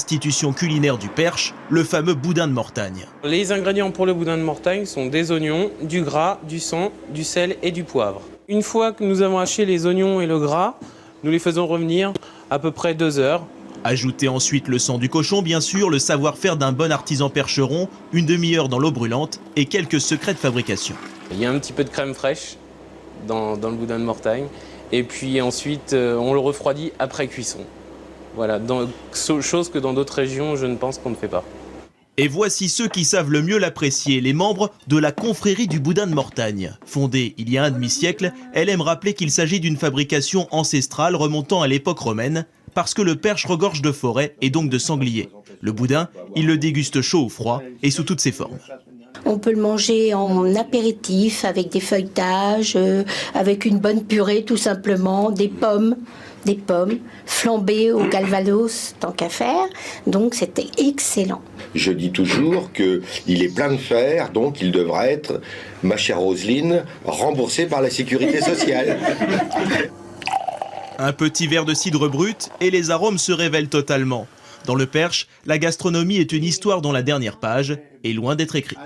institution culinaire du Perche, le fameux boudin de Mortagne. Les ingrédients pour le boudin de Mortagne sont des oignons, du gras, du sang, du sel et du poivre. Une fois que nous avons haché les oignons et le gras, nous les faisons revenir à peu près 2 heures. Ajoutez ensuite le sang du cochon, bien sûr, le savoir-faire d'un bon artisan percheron, une demi-heure dans l'eau brûlante et quelques secrets de fabrication. Il y a un petit peu de crème fraîche dans le boudin de Mortagne. Et puis ensuite, on le refroidit après cuisson. Voilà, chose que dans d'autres régions, je ne pense qu'on ne fait pas. Et voici ceux qui savent le mieux l'apprécier, les membres de la confrérie du boudin de Mortagne. Fondée il y a un demi-siècle, elle aime rappeler qu'il s'agit d'une fabrication ancestrale remontant à l'époque romaine, parce que le Perche regorge de forêts et donc de sangliers. Le boudin, il le déguste chaud ou froid et sous toutes ses formes. On peut le manger en apéritif, avec des feuilletages, avec une bonne purée tout simplement, des pommes flambées au calvados, tant qu'à faire. Donc c'était excellent. Je dis toujours qu'il est plein de fer, donc il devra être, ma chère Roselyne, remboursé par la sécurité sociale. Un petit verre de cidre brut et les arômes se révèlent totalement. Dans le Perche, la gastronomie est une histoire dont la dernière page est loin d'être écrite.